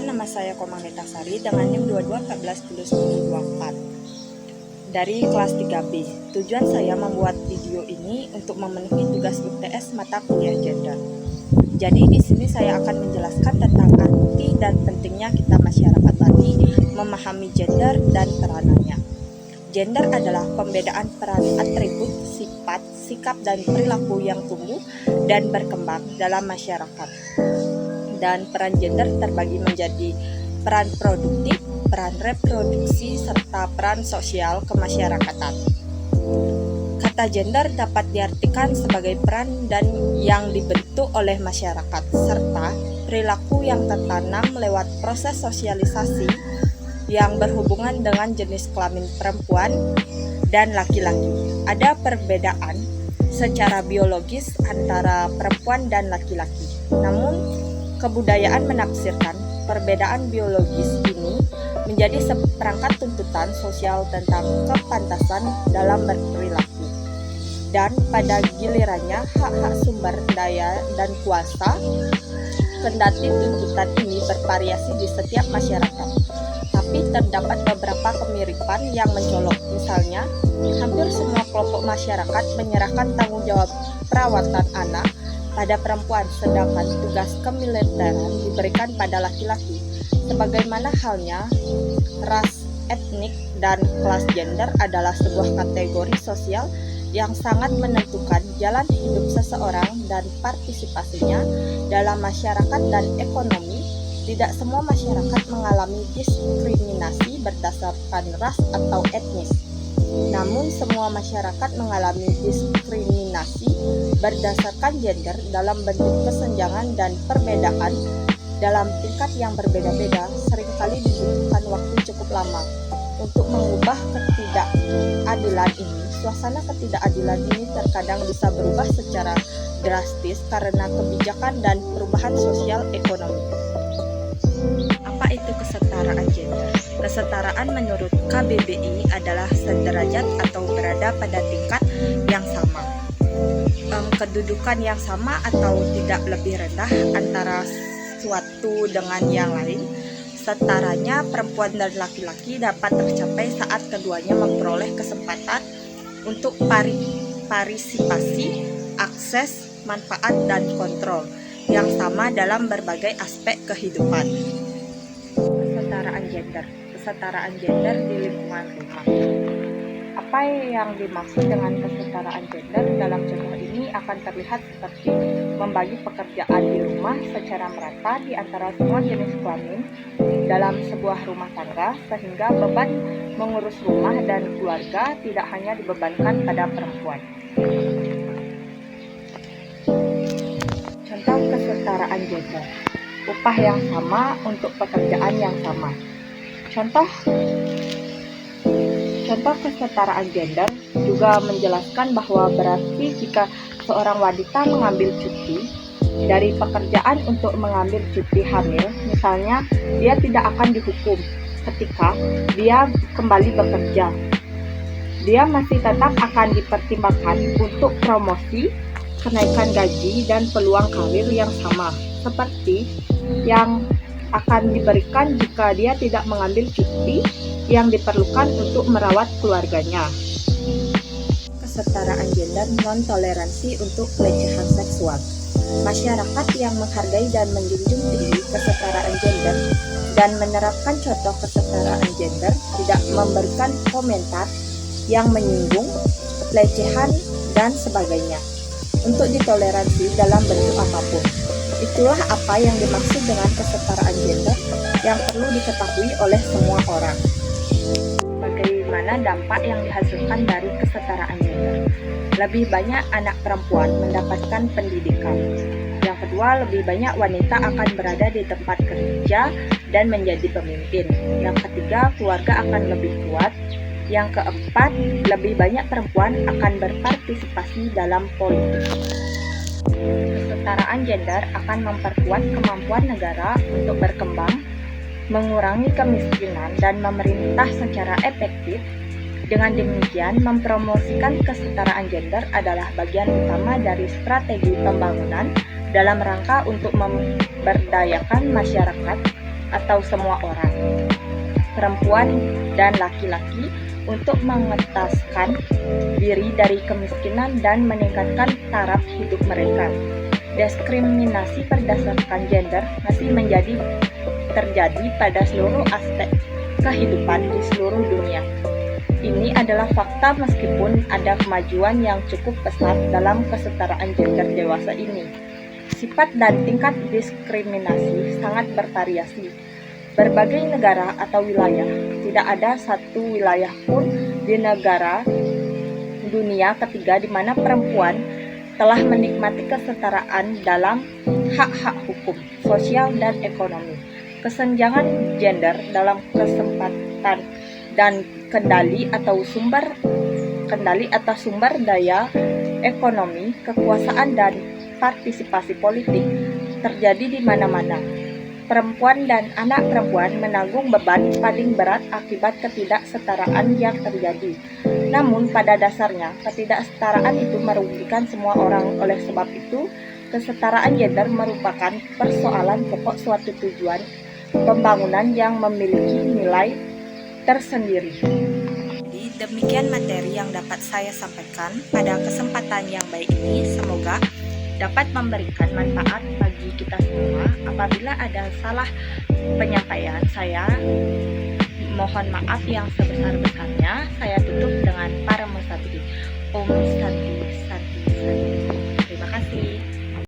Perkenalkan, nama saya Komang Netasari dengan NIM 22141024 dari kelas 3B. Tujuan saya membuat video ini untuk memenuhi tugas UTS mata kuliah gender. Jadi di sini saya akan menjelaskan tentang arti dan pentingnya kita masyarakat tadi memahami gender dan peranannya. Gender adalah pembedaan peran atribut, sifat, sikap, dan perilaku yang tumbuh dan berkembang dalam masyarakat. Dan peran gender terbagi menjadi peran produktif, peran reproduksi, serta peran sosial kemasyarakatan. Kata gender dapat diartikan sebagai peran dan yang dibentuk oleh masyarakat, serta perilaku yang tertanam lewat proses sosialisasi yang berhubungan dengan jenis kelamin perempuan dan laki-laki. Ada perbedaan secara biologis antara perempuan dan laki-laki. Namun, kebudayaan menafsirkan perbedaan biologis ini menjadi seperangkat tuntutan sosial tentang kepantasan dalam berperilaku. Dan pada gilirannya, hak-hak sumber daya dan kuasa, kendati tuntutan ini bervariasi di setiap masyarakat. Tapi terdapat beberapa kemiripan yang mencolok. Misalnya, hampir semua kelompok masyarakat menyerahkan tanggung jawab perawatan anak pada perempuan, sedangkan tugas kemiliteran diberikan pada laki-laki. Sebagaimana halnya, ras, etnik, dan kelas gender adalah sebuah kategori sosial yang sangat menentukan jalan hidup seseorang dan partisipasinya dalam masyarakat dan ekonomi. Tidak semua masyarakat mengalami diskriminasi berdasarkan ras atau etnis. Namun semua masyarakat mengalami diskriminasi berdasarkan gender dalam bentuk kesenjangan dan perbedaan dalam tingkat yang berbeda-beda. Seringkali dibutuhkan waktu cukup lama untuk mengubah ketidakadilan ini. Suasana ketidakadilan ini terkadang bisa berubah secara drastis karena kebijakan dan perubahan sosial ekonomi. Apa itu kesetaraan gender? Kesetaraan menurut KBBI adalah sederajat atau berada pada tingkat yang sama, kedudukan yang sama atau tidak lebih rendah antara suatu dengan yang lain. Setaranya perempuan dan laki-laki dapat tercapai saat keduanya memperoleh kesempatan untuk partisipasi, akses, manfaat, dan kontrol yang sama dalam berbagai aspek kehidupan. Kesetaraan gender di lingkungan rumah. Apa yang dimaksud dengan kesetaraan gender dalam contoh ini akan terlihat seperti membagi pekerjaan di rumah secara merata di antara semua jenis kelamin dalam sebuah rumah tangga, sehingga beban mengurus rumah dan keluarga tidak hanya dibebankan pada perempuan. Contoh kesetaraan gender: upah yang sama untuk pekerjaan yang sama. Contoh kesetaraan gender juga menjelaskan bahwa berarti jika seorang wanita mengambil cuti dari pekerjaan untuk mengambil cuti hamil, misalnya, dia tidak akan dihukum ketika dia kembali bekerja. Dia masih tetap akan dipertimbangkan untuk promosi, kenaikan gaji, dan peluang karir yang sama, seperti yang akan diberikan jika dia tidak mengambil cuti yang diperlukan untuk merawat keluarganya. Kesetaraan gender non-toleransi untuk pelecehan seksual. Masyarakat yang menghargai dan menjunjung tinggi kesetaraan gender dan menerapkan contoh kesetaraan gender tidak memberikan komentar yang menyinggung, pelecehan, dan sebagainya untuk ditoleransi dalam bentuk apapun. Itulah apa yang dimaksud dengan kesetaraan gender yang perlu diketahui oleh semua orang. Bagaimana dampak yang dihasilkan dari kesetaraan gender? Lebih banyak anak perempuan mendapatkan pendidikan. Yang kedua, lebih banyak wanita akan berada di tempat kerja dan menjadi pemimpin. Yang ketiga, keluarga akan lebih kuat. Yang keempat, lebih banyak perempuan akan berpartisipasi dalam politik. Kesetaraan gender akan memperkuat kemampuan negara untuk berkembang, mengurangi kemiskinan, dan memerintah secara efektif. Dengan demikian, mempromosikan kesetaraan gender adalah bagian utama dari strategi pembangunan dalam rangka untuk memberdayakan masyarakat atau semua orang, perempuan dan laki-laki, untuk mengetaskan diri dari kemiskinan dan meningkatkan taraf hidup mereka. Diskriminasi berdasarkan gender masih terjadi pada seluruh aspek kehidupan di seluruh dunia. Ini adalah fakta meskipun ada kemajuan yang cukup pesat dalam kesetaraan gender dewasa ini. Sifat dan tingkat diskriminasi sangat bervariasi. Berbagai negara atau wilayah, tidak ada satu wilayah pun di negara dunia ketiga di mana perempuan telah menikmati kesetaraan dalam hak-hak hukum, sosial, dan ekonomi. Kesenjangan gender dalam kesempatan dan kendali atas sumber daya ekonomi, kekuasaan, dan partisipasi politik terjadi di mana-mana. Perempuan dan anak perempuan menanggung beban paling berat akibat ketidaksetaraan yang terjadi. Namun pada dasarnya, ketidaksetaraan itu merugikan semua orang. Oleh sebab itu, kesetaraan gender merupakan persoalan pokok suatu tujuan pembangunan yang memiliki nilai tersendiri. Jadi, demikian materi yang dapat saya sampaikan pada kesempatan yang baik ini. Semoga dapat memberikan manfaat bagi kita semua. Apabila ada salah penyampaian saya, mohon maaf yang sebesar-besarnya. Saya tutup dengan para musabdi. Om Santi.